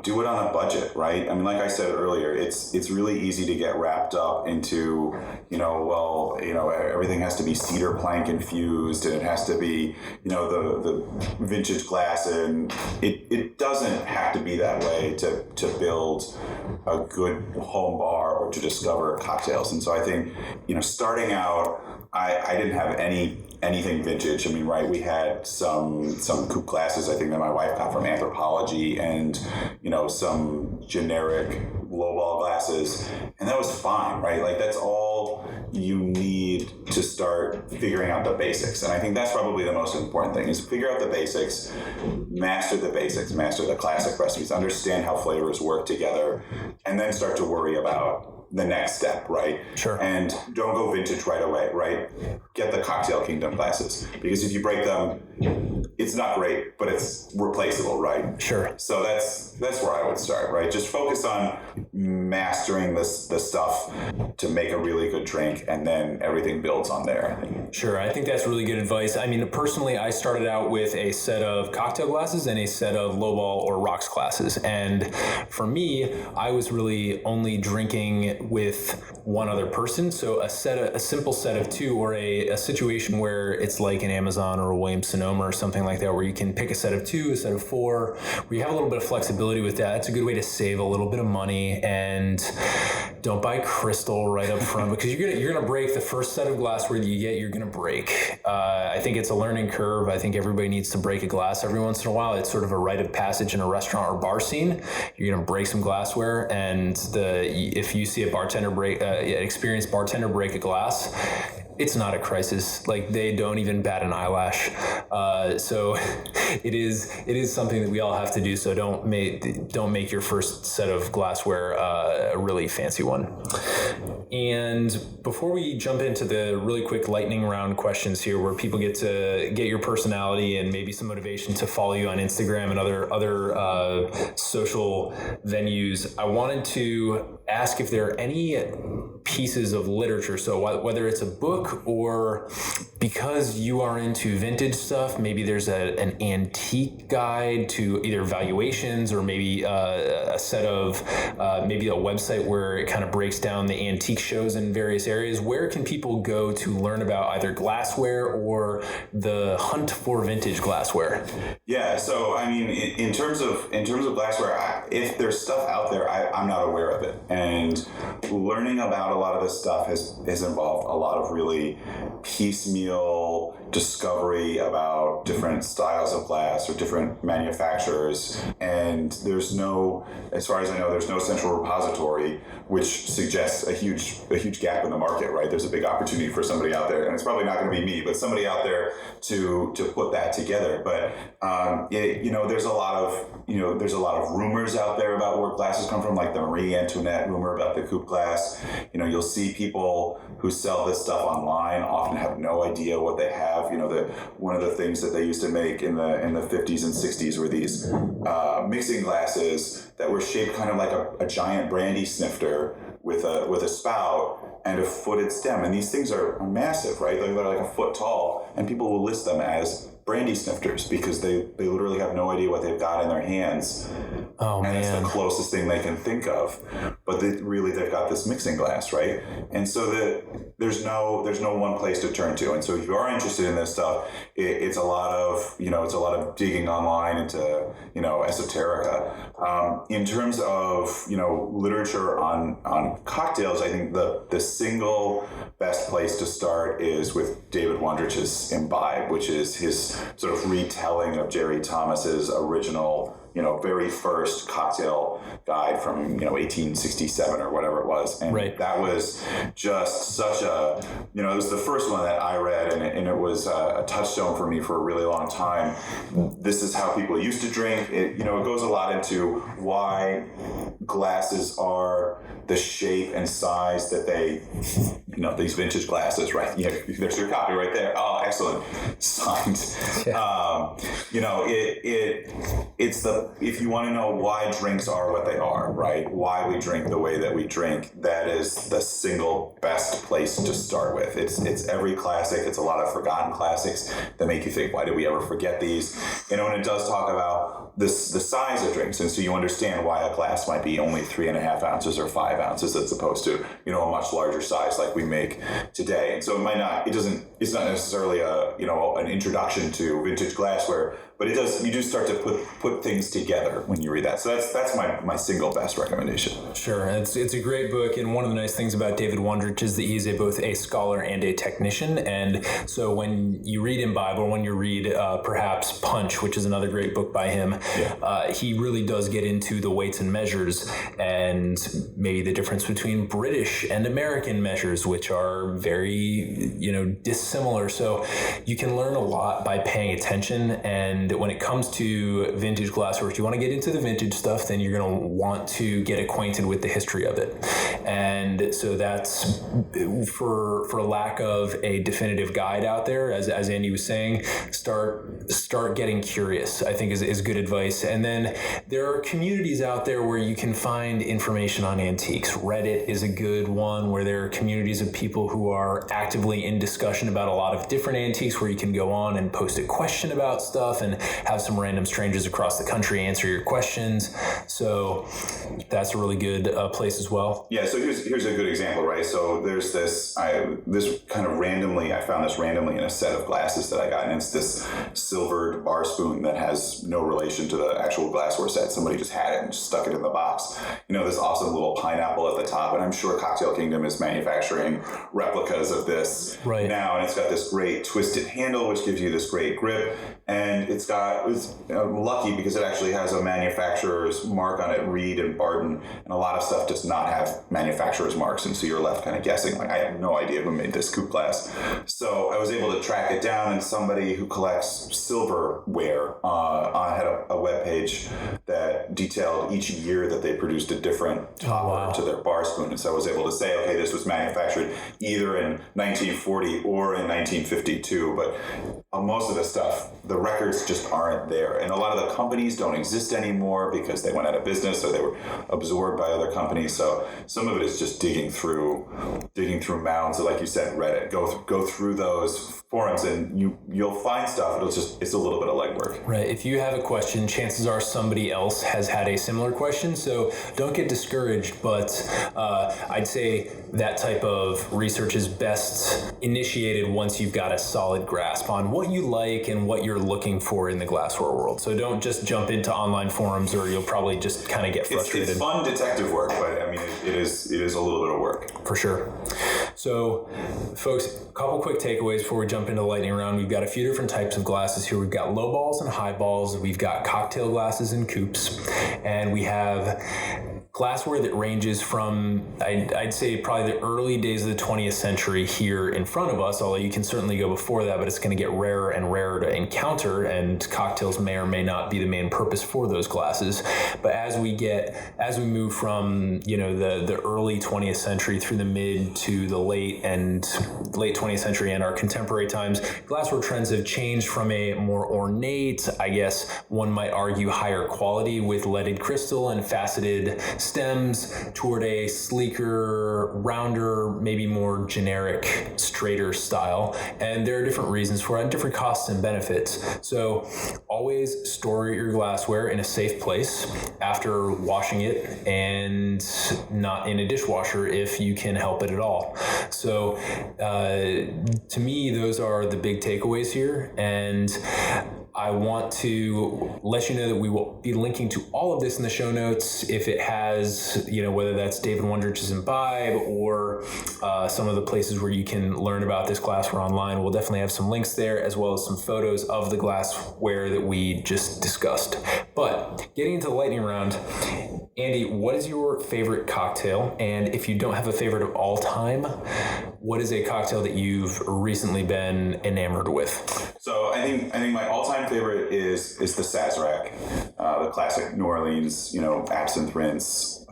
do it on a budget, right? I mean, like I said earlier, it's really easy to get wrapped up into, everything has to be cedar plank infused and it has to be, the vintage glass. And it doesn't have to be that way to build a good home bar or to discover cocktails. And so I think, starting out, I didn't have anything vintage. I mean, right, we had some coupe glasses, I think, that my wife got from Anthropology, and, some generic lowball glasses. And that was fine, right? Like, that's all you need to start figuring out the basics. And I think that's probably the most important thing, is figure out the basics, master the classic recipes, understand how flavors work together, and then start to worry about the next step, right? Sure. And don't go vintage right away, right? Get the Cocktail Kingdom glasses, because if you break them, it's not great, but it's replaceable, right? Sure. So that's where I would start, right? Just focus on mastering the stuff to make a really good drink, and then everything builds on there, I think. Sure. I think that's really good advice. I mean, personally, I started out with a set of cocktail glasses and a set of lowball or rocks glasses. And for me, I was really only drinking with one other person. So a simple set of two, or a situation where it's like an Amazon or a Williams-Sonoma or something like that, where you can pick a set of two, a set of four, where you have a little bit of flexibility with that. It's a good way to save a little bit of money, and don't buy crystal right up front, because you're gonna break the first set of glassware that you get. You're gonna break. I think it's a learning curve. I think everybody needs to break a glass every once in a while. It's sort of a rite of passage in a restaurant or bar scene. You're gonna break some glassware, and if you see a experienced bartender break a glass, it's not a crisis. Like, they don't even bat an eyelash. So it is something that we all have to do. So don't make your first set of glassware a really fancy one. And before we jump into the really quick lightning round questions here, where people get to get your personality and maybe some motivation to follow you on Instagram and other social venues, I wanted to ask if there are any pieces of literature. So whether it's a book, or because you are into vintage stuff, maybe there's an antique guide to either valuations, or maybe a set of maybe a website where it kind of breaks down the antique shows in various areas. Where can people go to learn about either glassware or the hunt for vintage glassware? Yeah, so I mean, in terms of glassware, if there's stuff out there, I'm not aware of it, and learning about a lot of this stuff has involved a lot of really piecemeal discovery about different styles of glass or different manufacturers, and as far as I know, there's no central repository, which suggests a huge gap in the market, right? There's a big opportunity for somebody out there, and it's probably not going to be me, but somebody out there to put that together. But there's a lot of rumors out there about where glasses come from, like the Marie Antoinette rumor about the coupe glass. You'll see people who sell this stuff online often have no idea what they have. One of the things that they used to make in the 50s and 60s were these mixing glasses that were shaped kind of like a giant brandy snifter with a spout, and a footed stem. And these things are massive, right? They're like a foot tall, and people will list them as brandy snifters because they literally have no idea what they've got in their hands. Oh, and man. it's the closest thing they can think of. But they've got this mixing glass, right? And so there's no one place to turn to. And so if you are interested in this stuff, it's a lot of digging online into, esoterica. In terms of, literature on cocktails, I think the single best place to start is with David Wondrich's Imbibe, which is his sort of retelling of Jerry Thomas's original, very first cocktail guide from, 1867 or whatever it was. And that was just such a, it was the first one that I read, and it was a touchstone for me for a really long time. This is how people used to drink. It goes a lot into why glasses are the shape and size that they, these vintage glasses, right? There's your copy right there. Oh, excellent. Signed. Yeah. If you want to know why drinks are what they are, right? Why we drink the way that we drink, that is the single best place to start with. It's every classic. It's a lot of forgotten classics that make you think, why did we ever forget these? And it does talk about the size of drinks. And so you understand why a glass might be only 3.5 ounces or 5 ounces as opposed to, a much larger size like we make today. And so it's not necessarily an introduction to vintage glassware, but you do start to put things together when you read that. So that's my single best recommendation. Sure. It's a great book. And one of the nice things about David Wondrich is that he's both a scholar and a technician. And so when you read Imbibe, or when you read perhaps Punch, which is another great book by him, he really does get into the weights and measures and maybe the difference between British and American measures, which are very, dissimilar. So you can learn a lot by paying attention. And when it comes to vintage glassware, if you want to get into the vintage stuff, then you're going to want to get acquainted with the history of it. And so that's for lack of a definitive guide out there, as Andy was saying, start getting curious, I think is good advice. And then there are communities out there where you can find information on antiques. Reddit is a good one where there are communities of people who are actively in discussion about a lot of different antiques, where you can go on and post a question about stuff and have some random strangers across the country answer your questions. So that's a really good place as well. Yeah, so here's a good example, right? So there's I found this randomly in a set of glasses that I got, and it's this silvered bar spoon that has no relation to the actual glassware set. Somebody just had it and just stuck it in the box. This awesome little pineapple at the top, and I'm sure Cocktail Kingdom is manufacturing replicas of this now, and it's got this great twisted handle, which gives you this great grip, and it's lucky because it actually has a manufacturer's mark on it, Reed and Barton, and a lot of stuff does not have manufacturer's marks, and so you're left kind of guessing, like, I have no idea who made this coupe glass. So I was able to track it down, and somebody who collects silverware had a webpage that detailed each year that they produced a different topper to their bar spoon, and so I was able to say, okay, this was manufactured either in 1940 or in 1952, but most of the stuff, the records just aren't there. And a lot of the companies don't exist anymore because they went out of business or they were absorbed by other companies. So some of it is just digging through mounds. So like you said, Reddit, go through those forums and you'll find stuff. It's a little bit of legwork. Right. If you have a question, chances are somebody else has had a similar question. So don't get discouraged, but I'd say that type of research is best initiated once you've got a solid grasp on what you like and what you're looking for in the glassware world. So don't just jump into online forums, or you'll probably just kind of get frustrated. It's fun detective work, but I mean, it is a little bit of work. For sure. So, folks, a couple quick takeaways before we jump into the lightning round. We've got a few different types of glasses here. We've got low balls and high balls. We've got cocktail glasses and coupes. And we have glassware that ranges from, I'd say, probably the early days of the 20th century here in front of us, although you can certainly go before that, but it's going to get rarer and rarer to encounter, and cocktails may or may not be the main purpose for those glasses. But as we move from, the early 20th century through the mid to the late late 20th century and our contemporary times, glassware trends have changed from a more ornate, I guess one might argue higher quality with leaded crystal and faceted stems toward a sleeker, rounder, maybe more generic, straighter style. And there are different reasons for it, different costs and benefits. So always store your glassware in a safe place after washing it, and not in a dishwasher if you can help it at all. So to me, those are the big takeaways here. And I want to let you know that we will be linking to all of this in the show notes. If it has, whether that's David Wondrich's Imbibe or some of the places where you can learn about this glassware online, we'll definitely have some links there, as well as some photos of the glassware that we just discussed. But getting into the lightning round, Andy, what is your favorite cocktail? And if you don't have a favorite of all time, what is a cocktail that you've recently been enamored with? So I think my all-time favorite is the Sazerac, the classic New Orleans, absinthe rinse,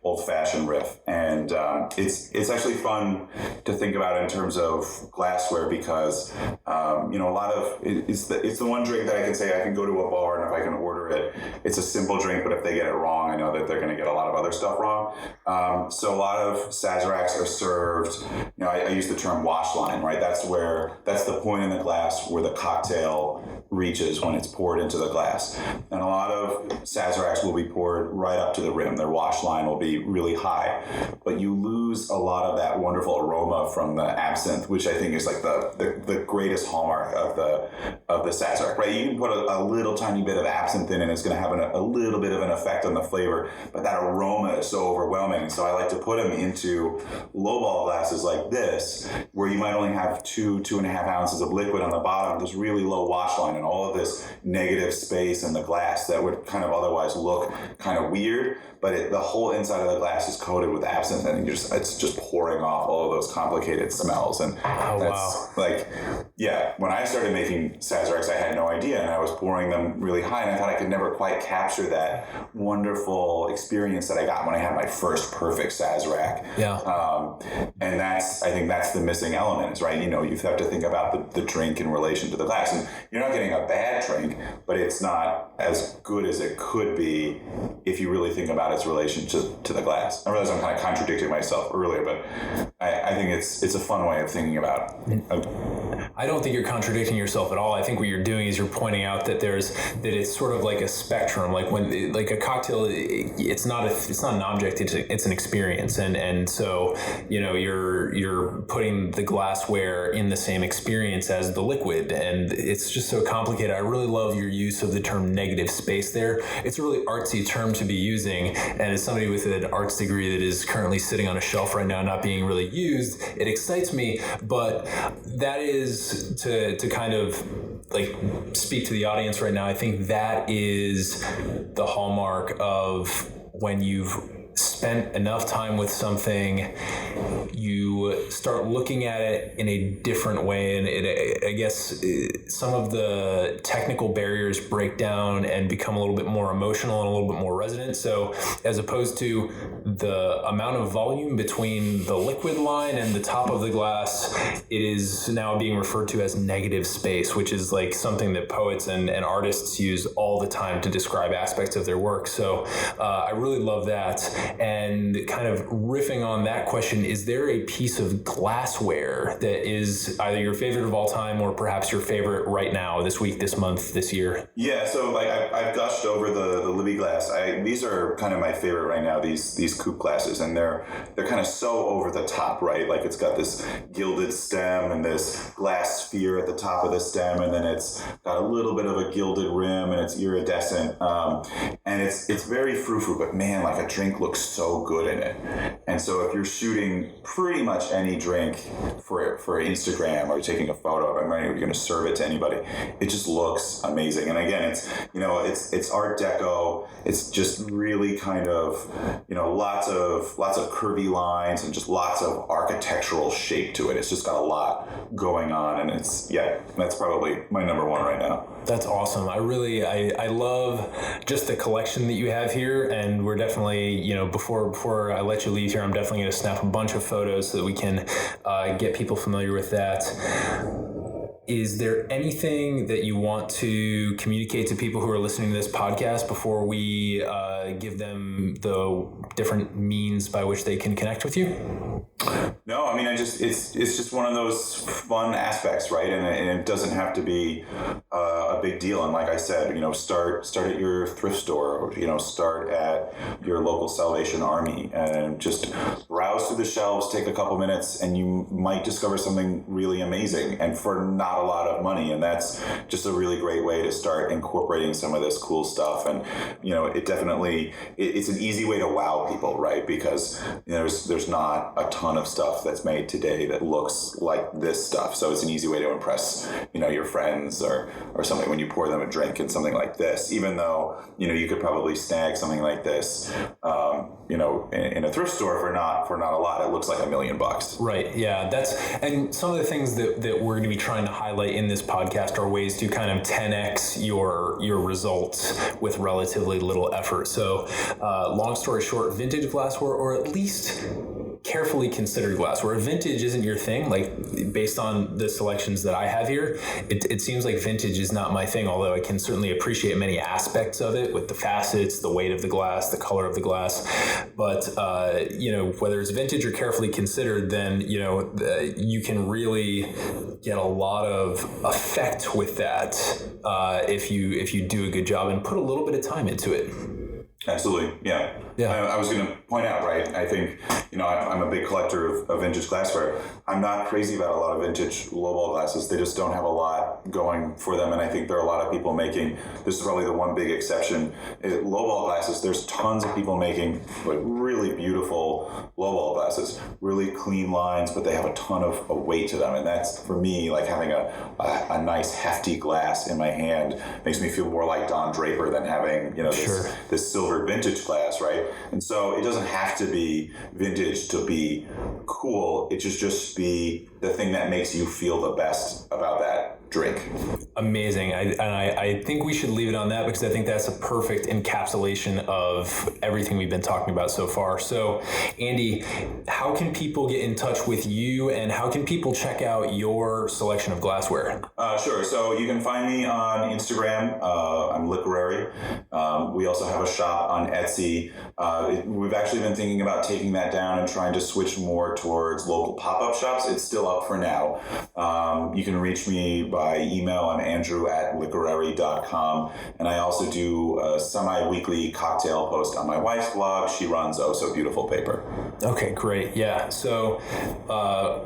old-fashioned riff, and it's actually fun to think about in terms of glassware because a lot of it's the one drink that I can say I can go to a bar and if I can order it, it's a simple drink, but if they get it wrong, I know that they're going to get a lot of other stuff wrong. So a lot of Sazeracs are served. I use the term wash line, right? That's the point in the glass where the cocktail reaches when it's poured into the glass. And a lot of Sazeracs will be poured right up to the rim. Their wash line will be really high, but you lose a lot of that wonderful aroma from the absinthe, which I think is like the greatest hallmark of the Sazerac, right? You can put a little tiny bit of absinthe in and it's going to have a little bit of an effect on the flavor, but that aroma is so overwhelming. And so I like to put them into lowball glasses like this, where you might only have 2.5 ounces of liquid on the bottom, this really low wash line, and all of this negative space in the glass that would kind of otherwise look kind of weird, but the whole inside of the glass is coated with absinthe, and it's just pouring off all of those complicated smells. And when I started making Sazeracs, I had no idea, and I was pouring them really high, and I thought I could never quite capture that wonderful experience that I got when I had my first perfect Sazerac. Yeah. And I think that's the missing element, is right. You have to think about the drink in relation to the glass, and you're not getting a bad drink, but it's not as good as it could be if you really think about its relation to the glass. I realize I'm kind of contradicting myself earlier, but I think it's a fun way of thinking about it. I don't think you're contradicting yourself at all. I think what you're doing is you're pointing out that it's sort of like a spectrum. Like when a cocktail, it's not an object. It's an experience, and so you're putting the glassware in the same experience as the liquid, and it's just so complicated. I really love your use of the term negative space there. It's a really artsy term to be using, and as somebody with an arts degree that is currently sitting on a shelf right now, not being really used, it excites me. But that is to kind of like speak to the audience right now. I think that is the hallmark of when you've spent enough time with something, you start looking at it in a different way, and I guess some of the technical barriers break down and become a little bit more emotional and a little bit more resonant. So as opposed to the amount of volume between the liquid line and the top of the glass, it is now being referred to as negative space, which is like something that poets and artists use all the time to describe aspects of their work. So I really love that. And kind of riffing on that question, is there a piece of glassware that is either your favorite of all time or perhaps your favorite right now, this week, this month, this year? Yeah, so like I've gushed over the Libby glass. These are kind of my favorite right now, these coupe glasses, and they're kind of so over the top, right? Like it's got this gilded stem and this glass sphere at the top of the stem, and then it's got a little bit of a gilded rim, and it's iridescent, and it's very frou-frou, but man, like a drink looks so good in it. And so if you're shooting pretty much any drink for Instagram or taking a photo of it, right, you're going to serve it to anybody, it just looks amazing. And again, it's art deco. It's just really kind of, lots of curvy lines and just lots of architectural shape to it. It's just got a lot going on, and that's probably my number one right now. That's awesome. I love just the collection that you have here, and we're definitely, before I let you leave here, I'm definitely going to snap a bunch of photos so that we can get people familiar with that. Is there anything that you want to communicate to people who are listening to this podcast before we give them the different means by which they can connect with you? No, I mean, it's just one of those fun aspects, right? And it doesn't have to be a big deal. And like I said, start at your thrift store, or, start at your local Salvation Army, and just browse through the shelves, take a couple minutes, and you might discover something really amazing, and for not a lot of money. And that's just a really great way to start incorporating some of this cool stuff. And it's an easy way to wow people, right? Because there's not a ton of stuff that's made today that looks like this stuff. So it's an easy way to impress, your friends or something when you pour them a drink and something like this, even though, you could probably snag something like this, in a thrift store for not a lot. It looks like $1 million. Right. Yeah. And some of the things that we're going to be trying to highlight in this podcast are ways to kind of 10x your results with relatively little effort. So, long story short, vintage glassware, or at least carefully considered glassware. Vintage isn't your thing. Like, based on the selections that I have here, it seems like vintage is not my thing, although I can certainly appreciate many aspects of it with the facets, the weight of the glass, the color of the glass. But, whether it's vintage or carefully considered, then, you can really get a lot of effect with that if you do a good job and put a little bit of time into it. Absolutely. Yeah. I was going to point out, right, I think, I'm a big collector of vintage glassware. I'm not crazy about a lot of vintage lowball glasses. They just don't have a lot going for them. And I think there are a lot of people making, this is probably the one big exception, lowball glasses. There's tons of people making really beautiful lowball glasses, really clean lines, but they have a ton of weight to them. And that's, for me, like having a nice hefty glass in my hand makes me feel more like Don Draper than having, this silver vintage glass, right? And so it doesn't have to be vintage to be cool. It should just be the thing that makes you feel the best about that drink. Amazing. I think we should leave it on that, because I think that's a perfect encapsulation of everything we've been talking about so far. So, Andy, how can people get in touch with you, and how can people check out your selection of glassware? Sure. So you can find me on Instagram. I'm Liquorary. We also have a shop on Etsy. We've actually been thinking about taking that down and trying to switch more towards local pop-up shops. It's still up for now. You can reach me by email. I'm andrew@liquorary.com. And I also do a semi-weekly cocktail post on my wife's blog. She runs Oh So Beautiful Paper. Okay, great. Yeah. So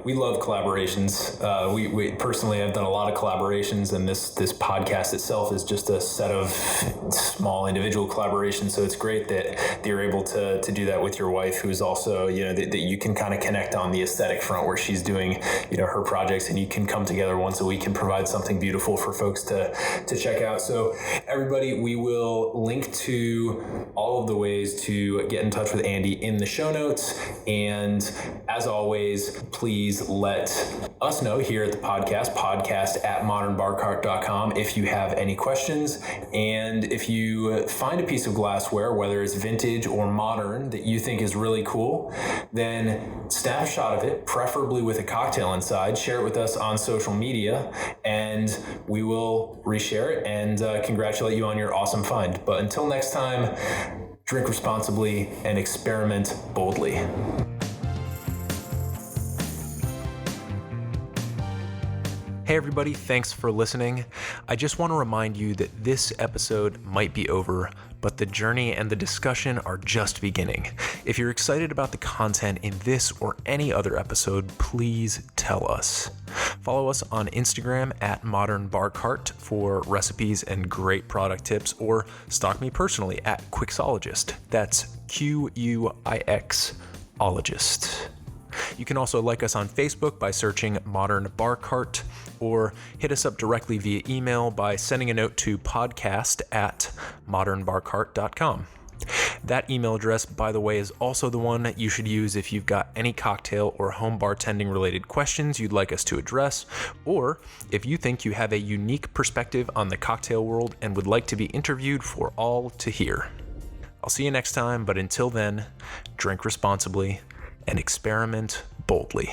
we love collaborations. We personally have done a lot of collaborations, and this podcast itself is just a set of small individual collaborations. So it's great that you're able to do that with your wife, who's also, that you can kind of connect on the aesthetic front, where she's doing, her projects, and you can come together once a week and provide something beautiful for folks to check out. So everybody, we will link to all of the ways to get in touch with Andy in the show notes. And as always, please let us know here at the podcast@modernbarcart.com, if you have any questions. And if you find a piece of glassware, whether it's vintage or modern, that you think is really cool, then snap a shot of it, preferably with a cocktail inside. Share it with us on social media, and we will reshare it and congratulate you on your awesome find. But until next time, drink responsibly and experiment boldly. Hey everybody, thanks for listening. I just want to remind you that this episode might be over, but the journey and the discussion are just beginning. If you're excited about the content in this or any other episode, please tell us. Follow us on Instagram @modernbarcart for recipes and great product tips, or stalk me personally @Quixologist. That's QUIX-ologist. You can also like us on Facebook by searching Modern Bar Cart, or hit us up directly via email by sending a note to podcast@modernbarcart.com. That email address, by the way, is also the one that you should use if you've got any cocktail or home bartending related questions you'd like us to address, or if you think you have a unique perspective on the cocktail world and would like to be interviewed for all to hear. I'll see you next time, but until then, drink responsibly and experiment boldly.